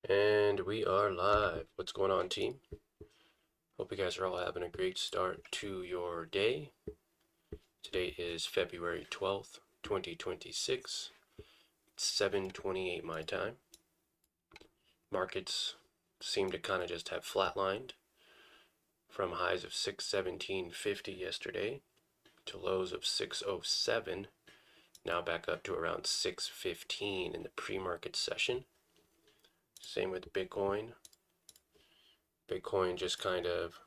And we are live. What's going on, team? Hope you guys are all having a great start to your day. Today is February 12th, 2026. It's 7:28 my time. Markets seem to kind of just have flatlined from highs of 617.50 yesterday to lows of 607. Now back up to around 615 in the pre-market session. Same with Bitcoin. Bitcoin just kind of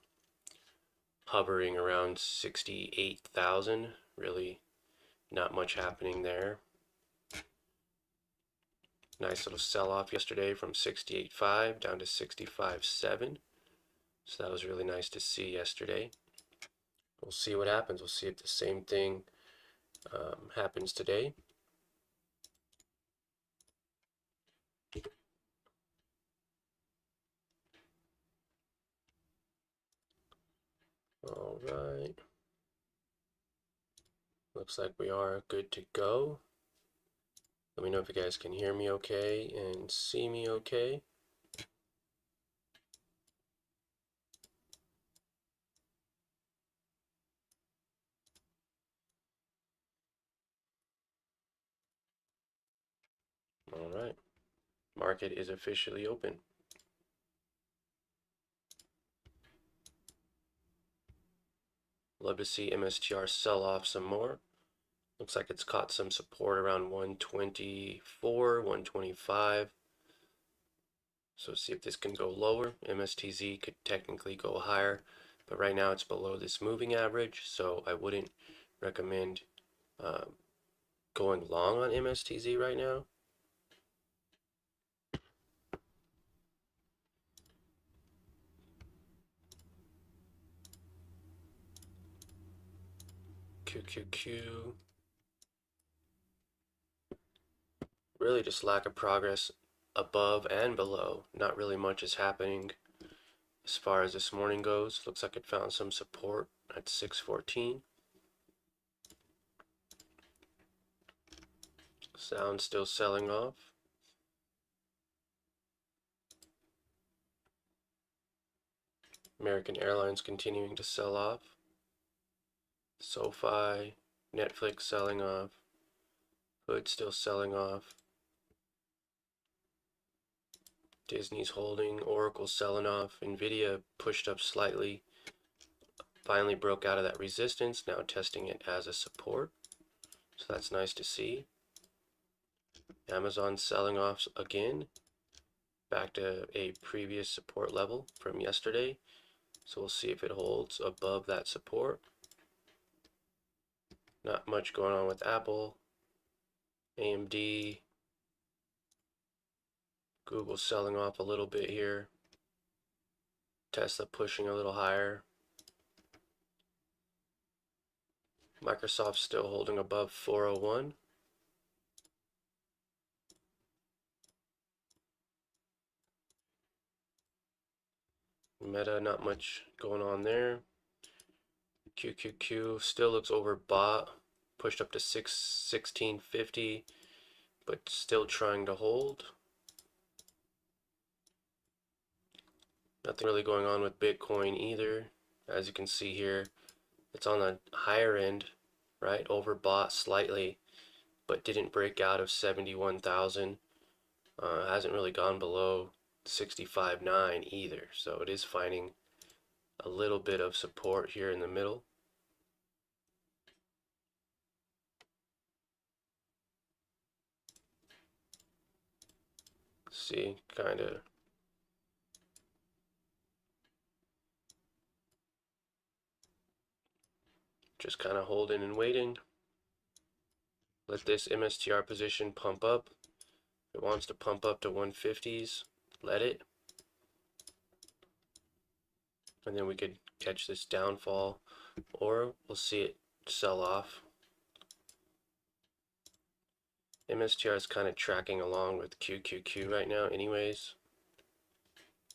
hovering around 68,000. Really not much happening there. Nice little sell-off yesterday from 68.5 down to 65.7. So that was really nice to see yesterday. We'll see what happens. We'll see if the same thing happens today. All right. Looks like we are good to go. Let me know if you guys can hear me okay and see me okay. All right. Market is officially open. Love to see MSTR sell off some more. Looks like it's caught some support around 124, 125. So see if this can go lower. MSTZ could technically go higher, but right now it's below this moving average, so I wouldn't recommend going long on MSTZ right now. QQQ. Really just lack of progress above and below. Not really much is happening as far as this morning goes. Looks like it found some support at 614. Sound still selling off. American Airlines continuing to sell off. SoFi, Netflix selling off. Hood still selling off. Disney's holding. Oracle selling off. Nvidia pushed up slightly. Finally broke out of that resistance. Now testing it as a support. So that's nice to see. Amazon selling off again. Back to a previous support level from yesterday. So we'll see if it holds above that support. Not much going on with Apple. AMD. Google selling off a little bit here. Tesla pushing a little higher. Microsoft still holding above 401. Meta, not much going on there. QQQ still looks overbought. Pushed up to 1650, but still trying to hold. Nothing really going on with Bitcoin either. As you can see here, it's on the higher end, right? Overbought slightly, but didn't break out of 71,000. Hasn't really gone below 65.9 either. So it is finding a little bit of support here in the middle. See, kind of just kind of holding and waiting. Let this MSTR position pump up. If it wants to pump up to 150s, let it. And then we could catch this downfall, or we'll see it sell off. MSTR is kind of tracking along with QQQ right now anyways.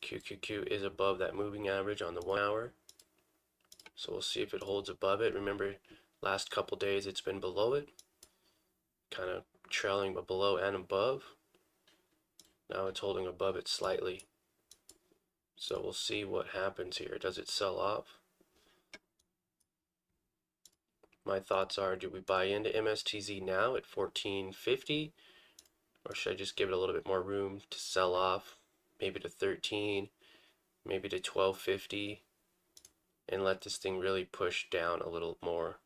QQQ is above that moving average on the 1 hour. So we'll see if it holds above it. Remember, last couple days it's been below it. Kind of trailing but below and above. Now it's holding above it slightly. So we'll see what happens here. Does it sell off? My thoughts are, do we buy into MSTZ now at 14.50? Or should I just give it a little bit more room to sell off? Maybe to 13, maybe to 12.50, and let this thing really push down a little more.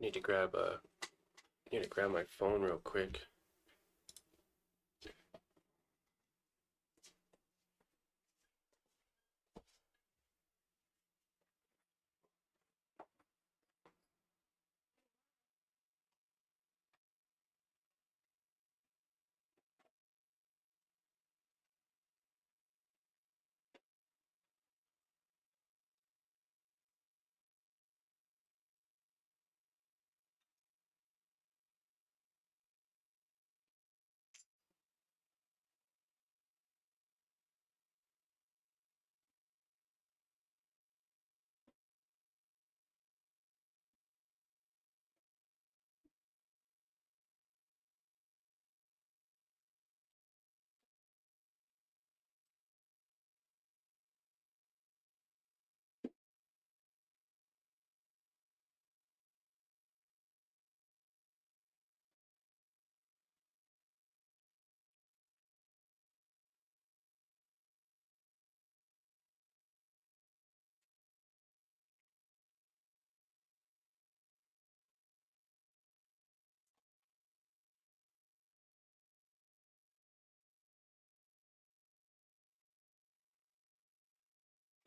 Need to grab my phone real quick.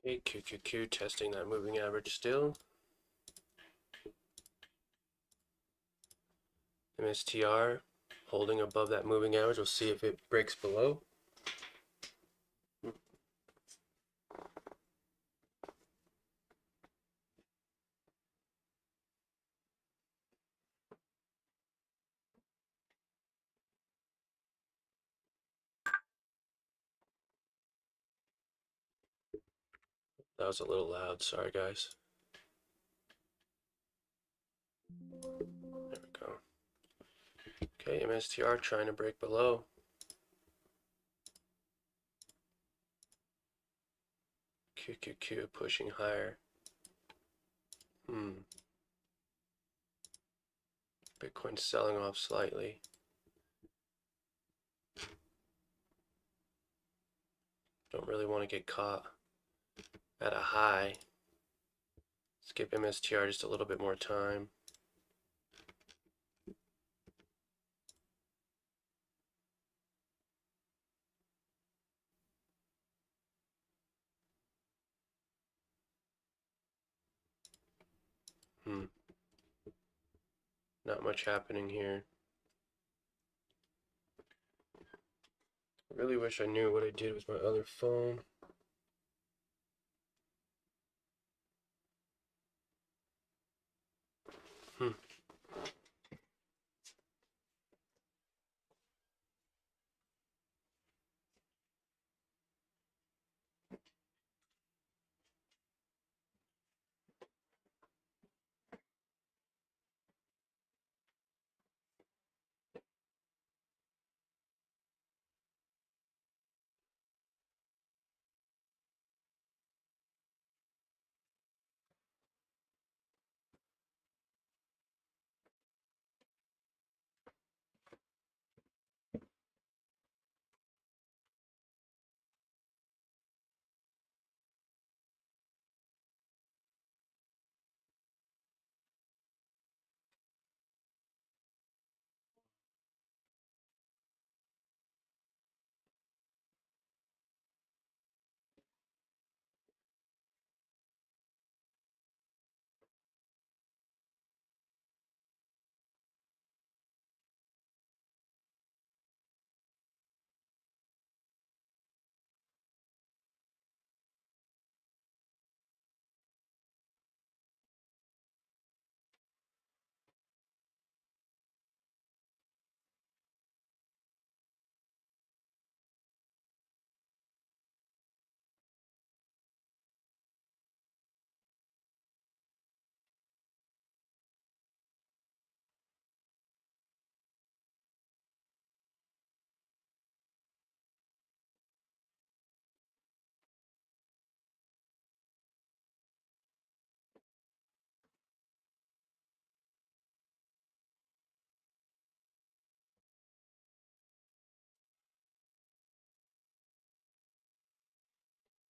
Okay, QQQ testing that moving average still. MSTR holding above that moving average. We'll see if it breaks below. That was a little loud, sorry guys. There we go. Okay, MSTR trying to break below. QQQ pushing higher. Bitcoin selling off slightly. Don't really want to get caught at a high. Let's give MSTR just a little bit more time. Not much happening here. I really wish I knew what I did with my other phone.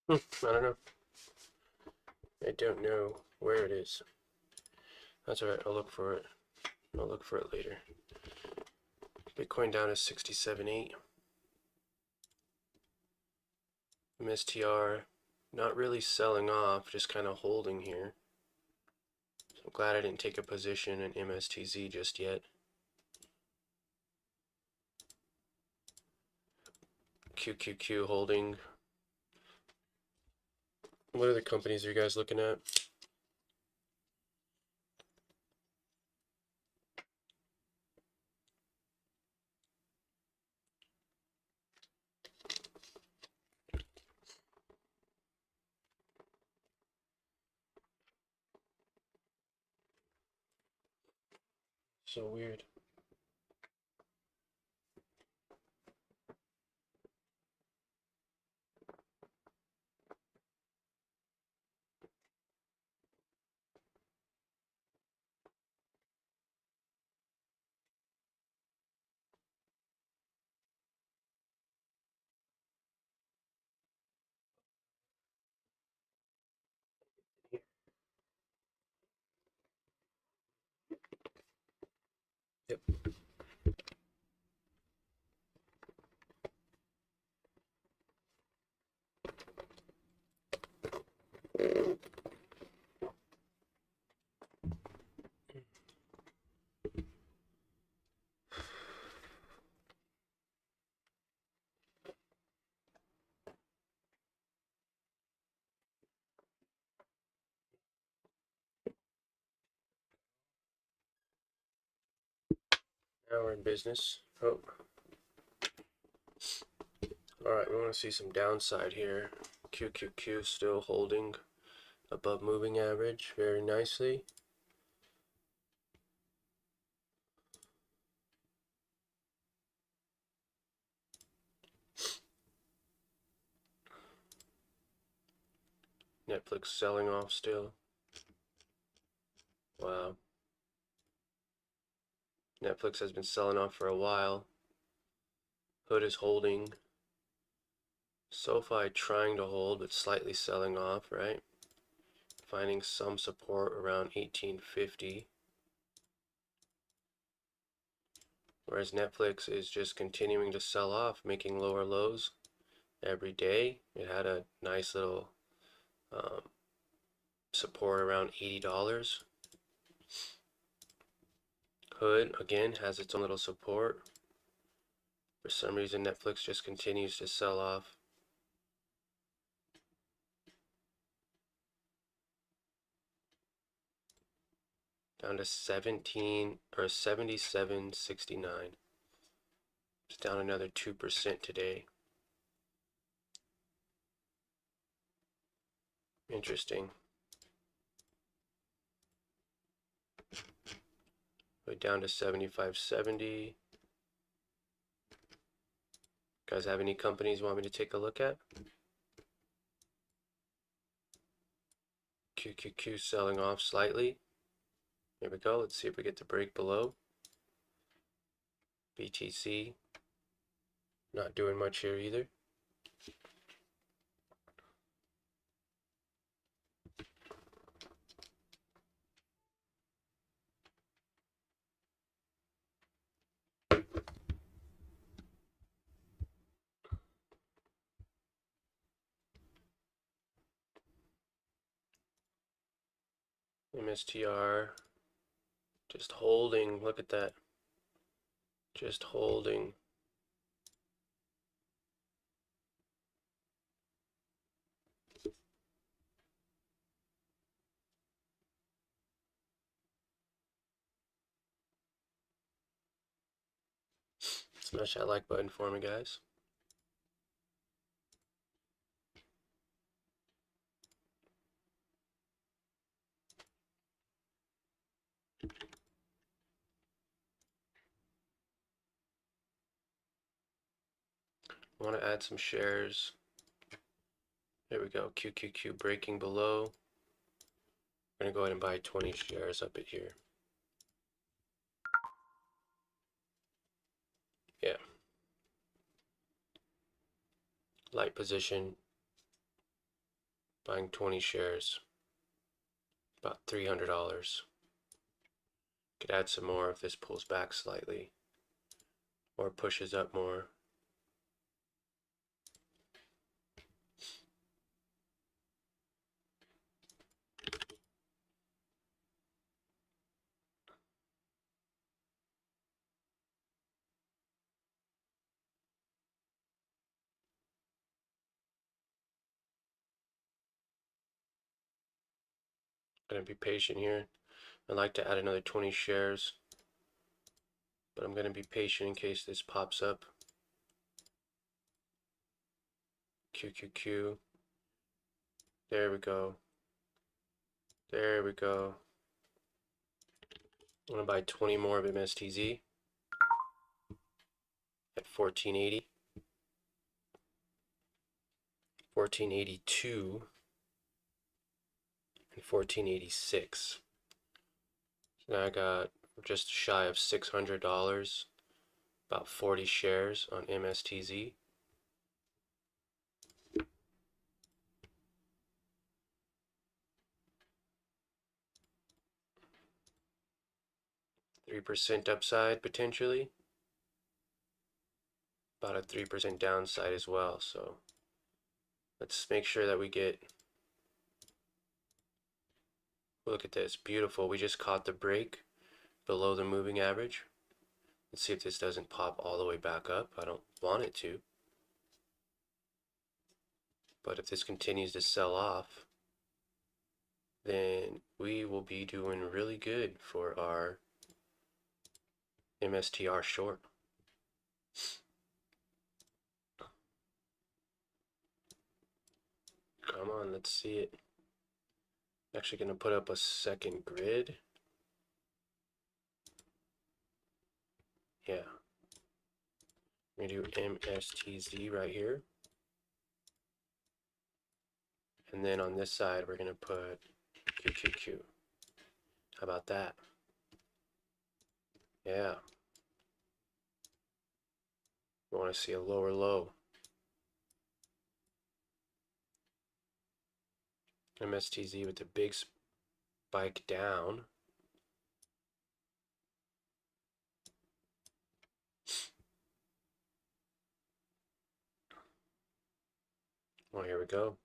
I don't know. I don't know where it is. That's alright, I'll look for it. I'll look for it later. Bitcoin down to 67.8. MSTR not really selling off, just kind of holding here. So I'm glad I didn't take a position in MSTZ just yet. QQQ holding. What other companies are you guys looking at? So weird. Yep. Now we're in business. Oh. Alright, we want to see some downside here. QQQ still holding above moving average very nicely. Netflix selling off still. Wow. Netflix has been selling off for a while. Hood is holding. SoFi trying to hold but slightly selling off, right? Finding some support around 1850. Whereas Netflix is just continuing to sell off, making lower lows every day. It had a nice little support around $80. Hood, again, has its own little support. For some reason, Netflix just continues to sell off. Down to 17 or 77.69. It's down another 2% today. Interesting. We're down to 75.70. Guys have any companies you want me to take a look at? QQQ selling off slightly. Here we go. Let's see if we get to break below. BTC not doing much here either. MSTR just holding. Look at that. Just holding. Smash that like button for me, guys. I want to add some shares. There we go. QQQ breaking below. I'm going to go ahead and buy 20 shares up at here. Yeah. Light position. Buying 20 shares. About $300. Could add some more if this pulls back slightly or pushes up more. Gonna be patient here. I'd like to add another 20 shares, but I'm gonna be patient in case this pops up. QQQ. There we go. There we go. I'm gonna buy 20 more of MSTZ at 1480, 1482, and 1486. So now I got just shy of $600, about 40 shares on MSTZ. %3 upside potentially, about a 3% downside as well. So let's make sure that we get, look at this, beautiful. We just caught the break below the moving average. Let's see if this doesn't pop all the way back up. I don't want it to, but if this continues to sell off, then we will be doing really good for our MSTR short. Come on, let's see it. I'm actually going to put up a second grid. Yeah. We're going to do MSTZ right here. And then on this side, we're going to put QQQ. How about that? Yeah. We want to see a lower low. MSTZ with the big spike down. Well, here we go.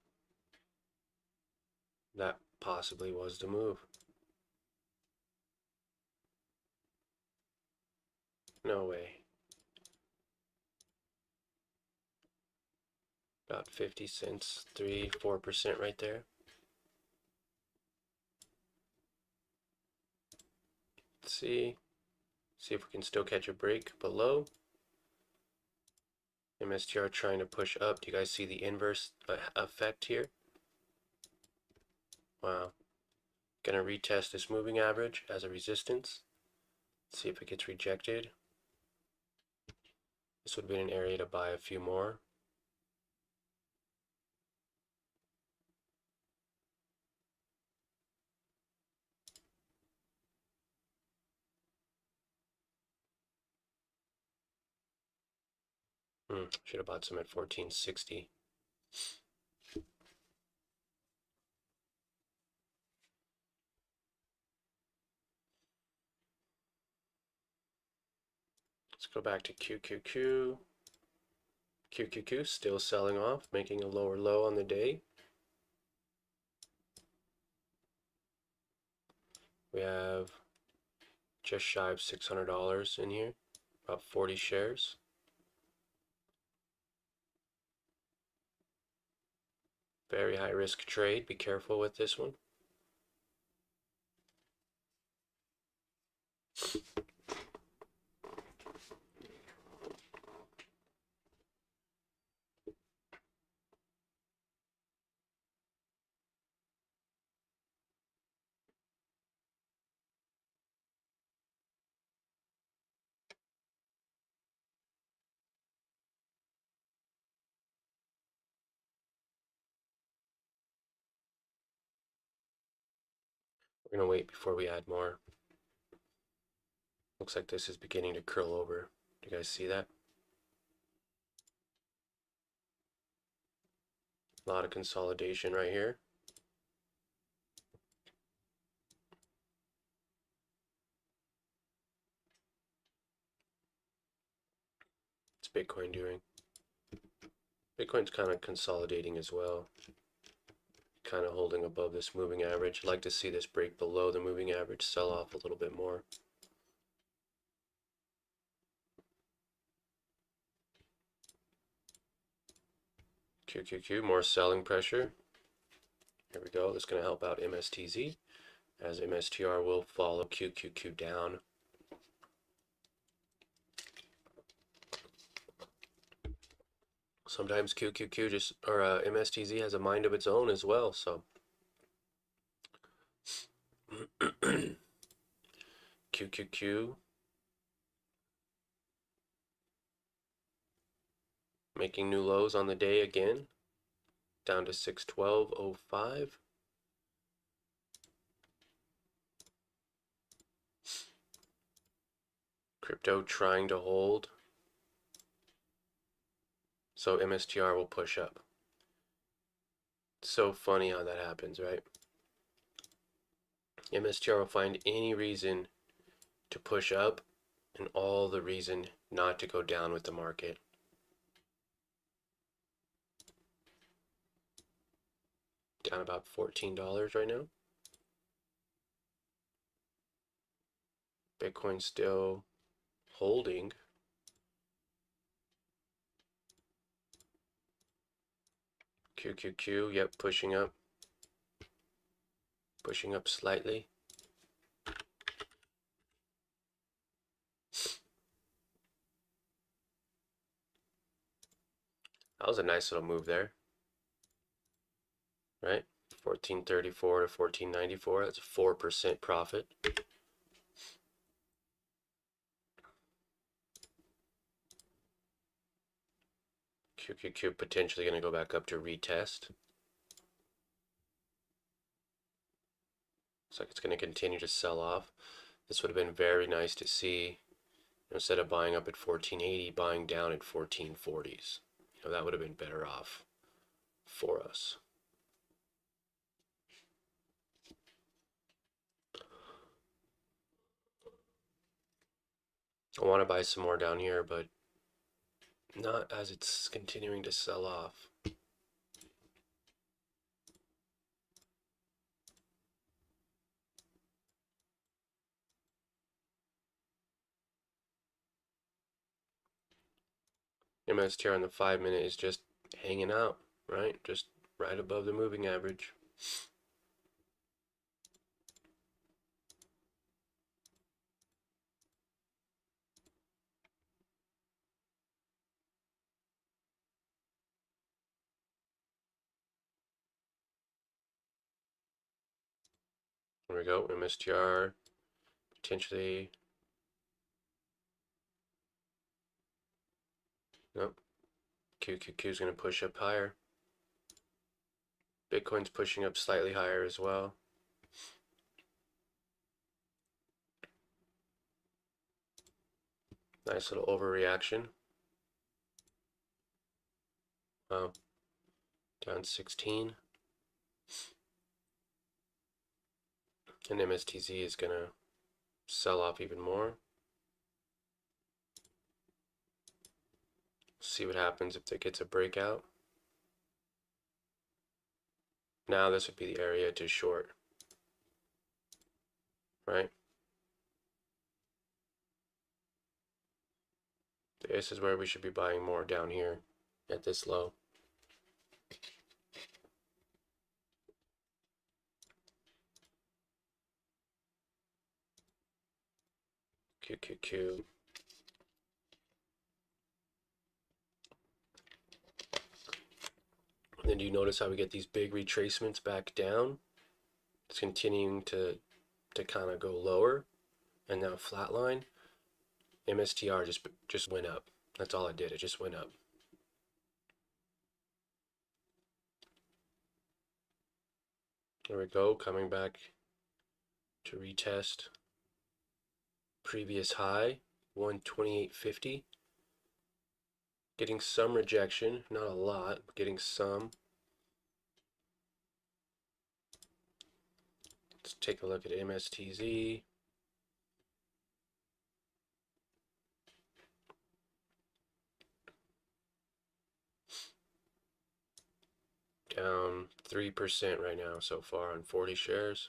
That possibly was the move. No way. About 50 cents, 3-4% right there. Let's see if we can still catch a break below. MSTR trying to push up. Do you guys see the inverse effect here? Wow. Gonna retest this moving average as a resistance. See if it gets rejected. This would be an area to buy a few more. Should have bought some at 1460. Let's go back to QQQ. QQQ still selling off, making a lower low on the day. We have just shy of $600 in here, about 40 shares. Very high risk trade, be careful with this one. We're going to wait before we add more. Looks like this is beginning to curl over. Do you guys see that? A lot of consolidation right here. Bitcoin doing? Bitcoin's kind of consolidating as well. Kind of holding above this moving average. I'd like to see this break below the moving average, sell off a little bit more. QQQ, more selling pressure. Here we go. That's going to help out MSTZ, as MSTR will follow QQQ down. Sometimes QQQ just, or MSTZ has a mind of its own as well, so. QQQ making new lows on the day again, down to 612.05. Crypto trying to hold, so MSTR will push up. So funny how that happens, right? MSTR will find any reason to push up and all the reason not to go down with the market. Down about $14 right now. Bitcoin still holding. QQQ, yep, pushing up. Pushing up slightly. That was a nice little move there. Right? 1434 to 1494. That's a 4% profit. QQQ potentially going to go back up to retest. Looks like it's going to continue to sell off. This would have been very nice to see. Instead of buying up at 1480, buying down at 1440s. You know, that would have been better off for us. I want to buy some more down here, but not as it's continuing to sell off. MSTR on the 5-minute is just hanging out, right? Just right above the moving average. There we go, MSTR potentially. Nope. QQQ is going to push up higher. Bitcoin's pushing up slightly higher as well. Nice little overreaction. Wow. Down 16. And MSTZ is going to sell off even more. See what happens if it gets a breakout. Now this would be the area to short, right? This is where we should be buying more, down here at this low. QQQ. And then do you notice how we get these big retracements back down? It's continuing to kind of go lower, and now flatline. MSTR just went up. That's all it did. It just went up. There we go, coming back to retest previous high, 128.50. Getting some rejection, not a lot, but getting some. Let's take a look at MSTZ. Down 3% right now so far on 40 shares.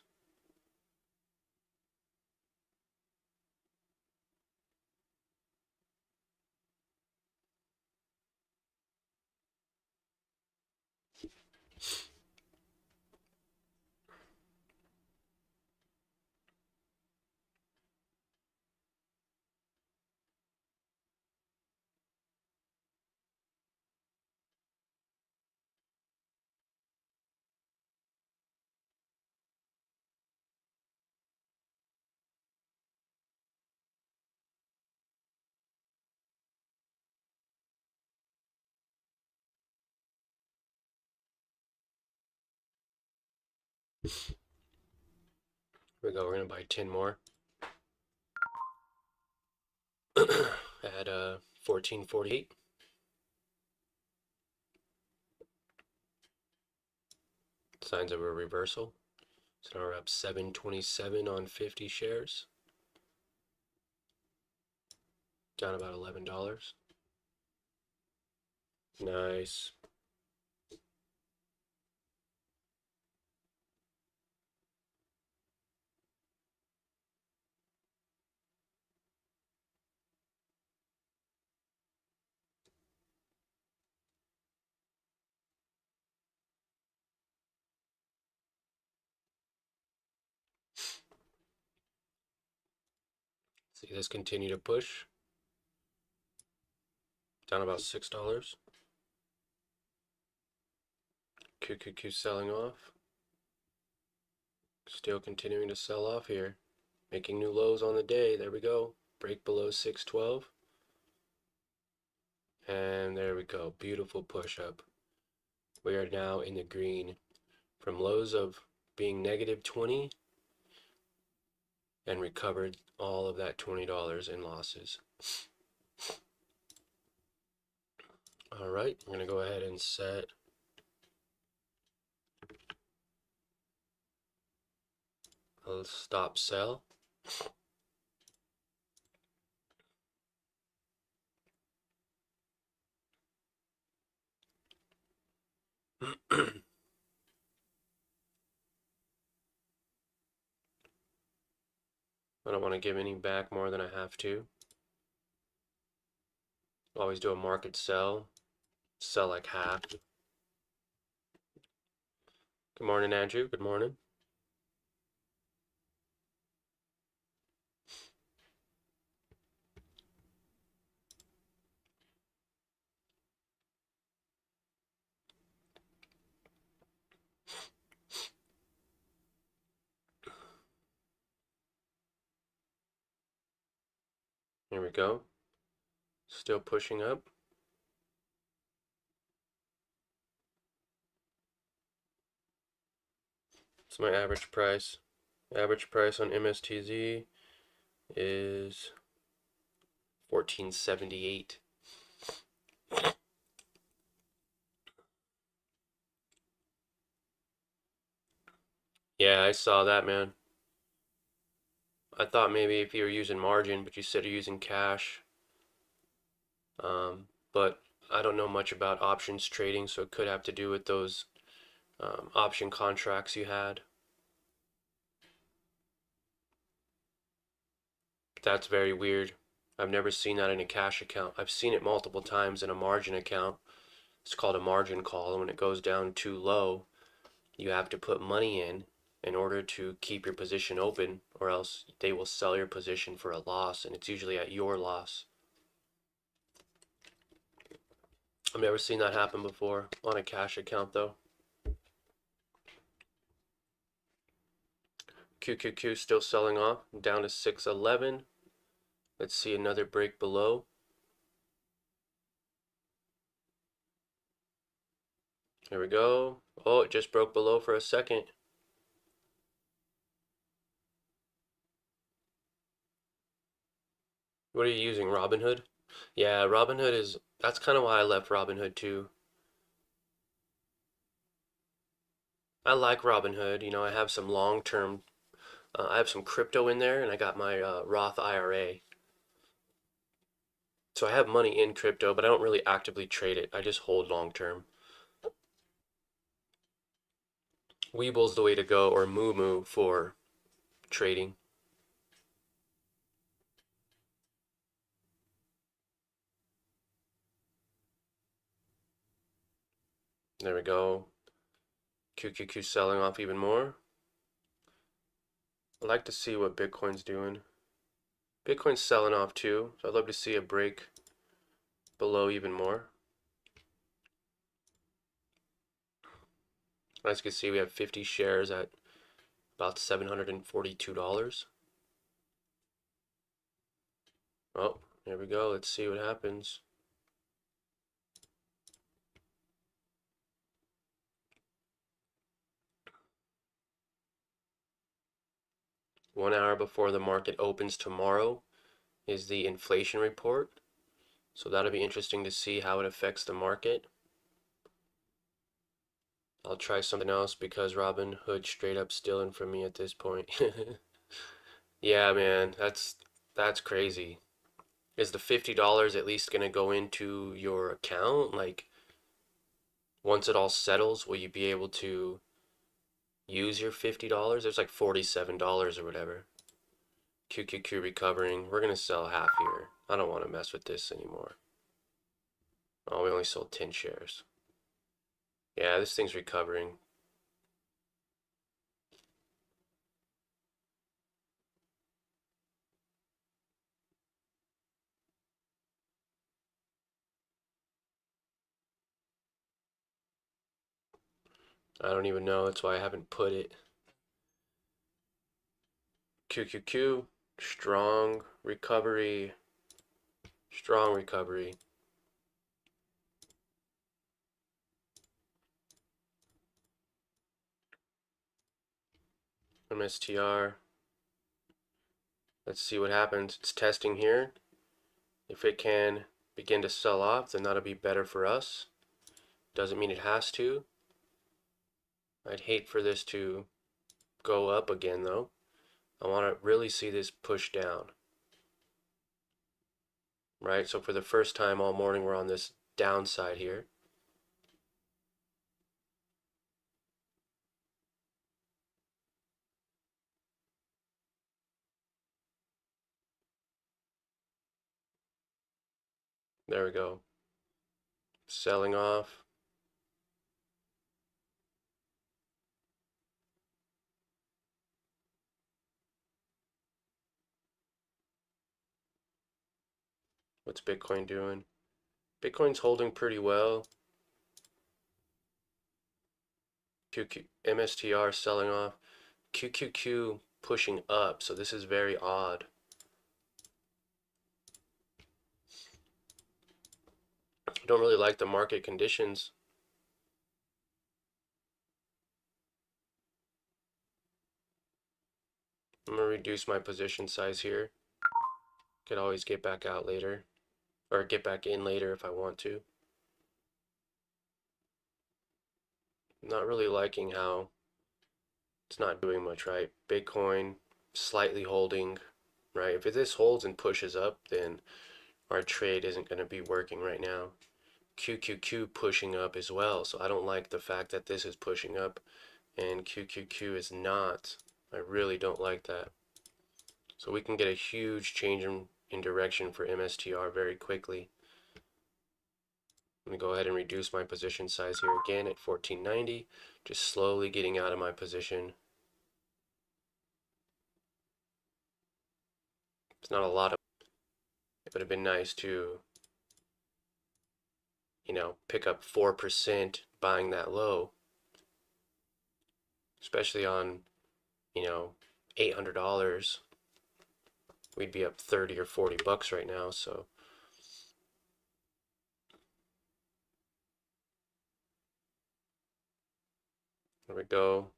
Here we go. We're gonna buy 10 more at 14.48. Signs of a reversal. So now we're up 727 on 50 shares. Down about $11. Nice. See this continue to push. Down about $6. QQQ selling off. Still continuing to sell off here. Making new lows on the day. There we go. Break below 612. And there we go. Beautiful push up. We are now in the green from lows of being negative 20 and recovered all of that $20 in losses. All right, I'm going to go ahead and set a stop sell. I don't want to give any back more than I have to. Always do a market sell. Sell like half. Good morning, Andrew. Good morning. Here we go. Still pushing up. It's my average price. Average price on MSTZ is 1478. Yeah, I saw that, man. I thought maybe if you were using margin, but you said you're using cash. But I don't know much about options trading, so it could have to do with those option contracts you had. That's very weird. I've never seen that in a cash account. I've seen it multiple times in a margin account. It's called a margin call, and when it goes down too low, you have to put money in order to keep your position open, or else they will sell your position for a loss, and it's usually at your loss. I've never seen that happen before on a cash account though. QQQ still selling off, down to 611. Let's see another break below. Here we go. Oh, it just broke below for a second. What are you using, Robinhood? Yeah, Robinhood is, that's kind of why I left Robinhood too. I like Robinhood. You know, I have some long-term, I have some crypto in there, and I got my Roth IRA. So I have money in crypto, but I don't really actively trade it. I just hold long-term. Weebull's the way to go, or Moo for trading. There we go. QQQ selling off even more. I'd like to see what Bitcoin's doing. Bitcoin's selling off too, so I'd love to see a break below even more. As you can see, we have 50 shares at about $742. Oh, there we go. Let's see what happens. One hour before the market opens tomorrow is the inflation report. So that'll be interesting to see how it affects the market. I'll try something else because Robinhood straight up stealing from me at this point. Yeah, man, that's crazy. Is the $50 at least gonna go into your account? Like, once it all settles, will you be able to use your $50? There's like $47 or whatever. QQQ recovering. We're gonna sell half here. I don't want to mess with this anymore. Oh, we only sold 10 shares. Yeah, this thing's recovering. I don't even know. That's why I haven't put it. QQQ, strong recovery. Strong recovery. MSTR. Let's see what happens. It's testing here. If it can begin to sell off, then that'll be better for us. Doesn't mean it has to. I'd hate for this to go up again though. I want to really see this push down. Right, so for the first time all morning we're on this downside here. There we go. Selling off. What's Bitcoin doing? Bitcoin's holding pretty well. MSTR selling off. QQQ pushing up, so this is very odd. I don't really like the market conditions. I'm gonna reduce my position size here. Could always get back out later, or get back in later if I want to. Not really liking how it's not doing much, right? Bitcoin slightly holding, right? If this holds and pushes up, then our trade isn't going to be working right now. QQQ pushing up as well, so I don't like the fact that this is pushing up and QQQ is not. I really don't like that. So we can get a huge change in direction for MSTR very quickly. I'm going to go ahead and reduce my position size here again at 1490, just slowly getting out of my position. It's not a lot of, it would have been nice to, pick up 4% buying that low, especially on, $800. We'd be up 30 or 40 bucks right now, so there we go.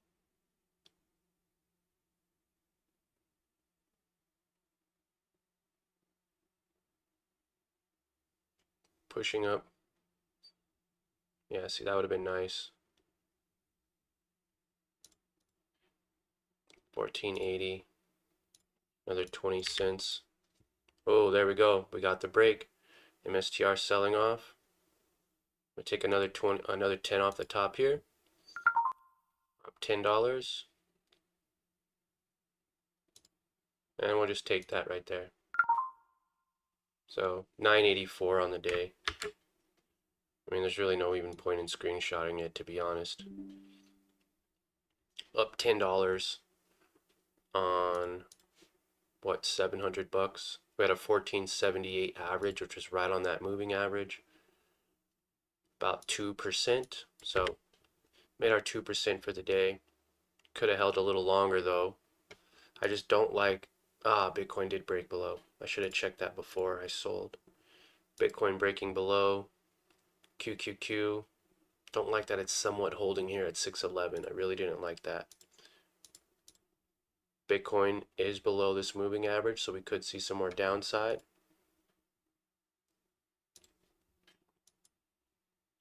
Pushing up. Yeah, see, that would have been nice. 1480. Another 20 cents. Oh, there we go. We got the break. MSTR selling off. We take another 10 off the top here. up $10. And we'll just take that right there. So 984 on the day. I mean, there's really no even point in screenshotting it, to be honest. Up $10 on what, 700 bucks. We had a 1478 average, which was right on that moving average. About 2%. So made our 2% for the day. Could have held a little longer though. I just don't like, Bitcoin did break below. I should have checked that before I sold. Bitcoin breaking below. QQQ. Don't like that it's somewhat holding here at 611. I really didn't like that. Bitcoin is below this moving average, so we could see some more downside.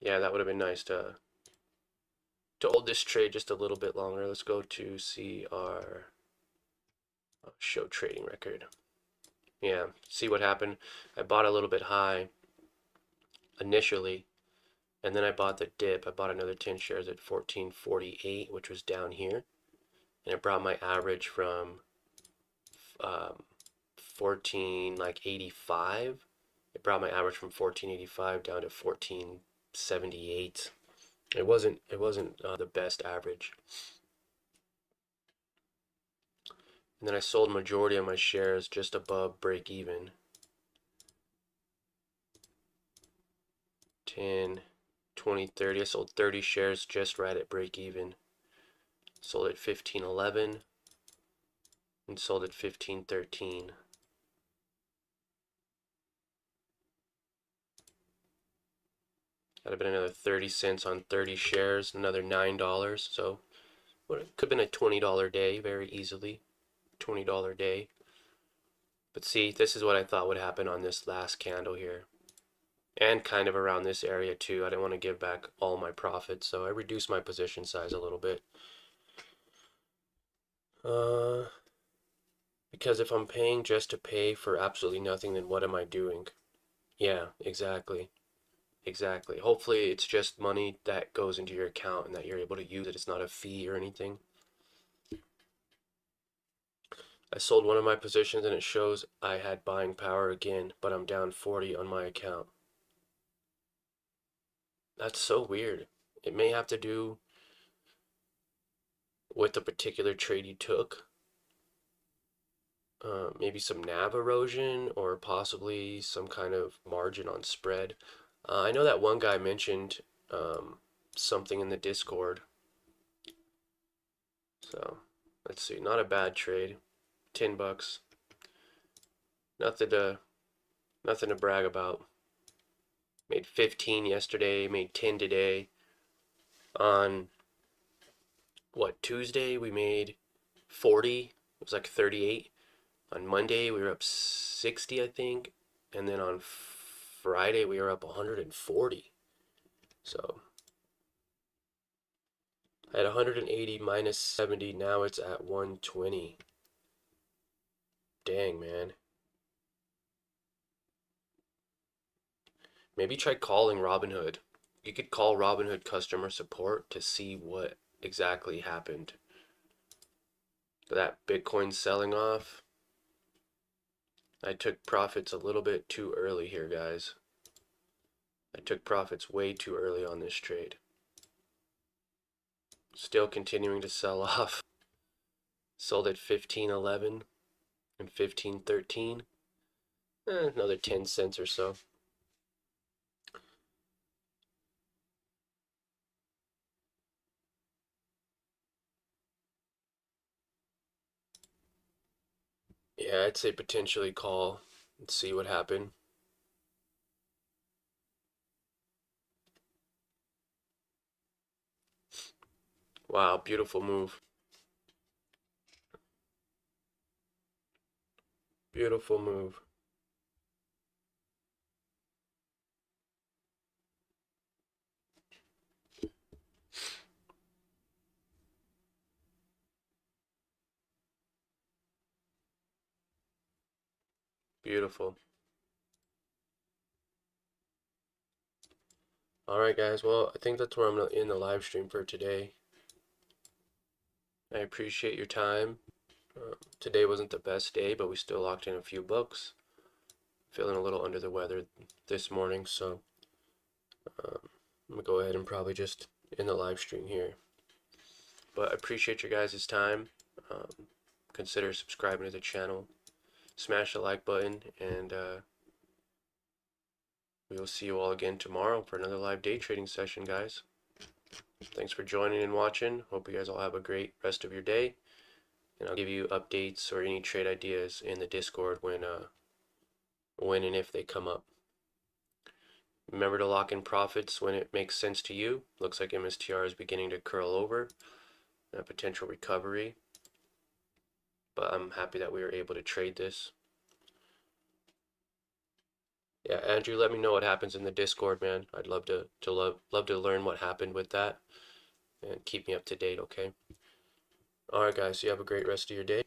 Yeah, that would have been nice to hold this trade just a little bit longer. Let's go to see our show trading record. Yeah, see what happened. I bought a little bit high initially, and then I bought the dip. I bought another 10 shares at 1448, which was down here, and it brought my average from 1485. It brought my average from 1485 down to 1478. It wasn't the best average. And then I sold majority of my shares just above break even. 10, 20, 30. I sold 30 shares just right at break even. Sold at 15.11 and sold at 15.13. That'd have been another 30 cents on 30 shares, another $9. So it could have been a $20 day very easily. $20 day. But see, this is what I thought would happen on this last candle here. And kind of around this area too. I didn't want to give back all my profits, so I reduced my position size a little bit. Because if I'm paying just to pay for absolutely nothing, then what am I doing? Yeah, exactly. Exactly. Hopefully it's just money that goes into your account and that you're able to use it. It's not a fee or anything. I sold one of my positions and it shows I had buying power again, but I'm down 40 on my account. That's so weird. It may have to do with the particular trade you took. Maybe some NAV erosion or possibly some kind of margin on spread. I know that one guy mentioned something in the Discord. So let's see, not a bad trade. $10. Nothing to brag about. Made 15 yesterday, made 10 today. On what, Tuesday we made 40. It was like 38. On Monday we were up 60, I think, and then on Friday we were up 140. So I had 180 minus 70. Now it's at 120. Dang, man. Maybe try calling Robinhood. You could call Robinhood customer support to see what exactly happened. That Bitcoin selling off. I took profits a little bit too early here, guys. I took profits way too early on this trade. Still continuing to sell off. Sold at 15.11 and 15.13. Another 10 cents or so. Yeah, I'd say potentially call and see what happened. Wow, beautiful move. Beautiful move. Beautiful. Alright guys, well, I think that's where I'm gonna end the live stream for today. I appreciate your time. Today wasn't the best day, but we still locked in a few books. Feeling a little under the weather this morning, so I'm gonna go ahead and probably just end the live stream here. But I appreciate your guys' time. Consider subscribing to the channel. Smash the like button, and we will see you all again tomorrow for another live day trading session, guys. Thanks for joining and watching. Hope you guys all have a great rest of your day. And I'll give you updates or any trade ideas in the Discord when and if they come up. Remember to lock in profits when it makes sense to you. Looks like MSTR is beginning to curl over, a potential recovery. But I'm happy that we were able to trade this. Yeah, Andrew, let me know what happens in the Discord, man. I'd love to learn what happened with that, and keep me up to date, okay? All right, guys, you have a great rest of your day.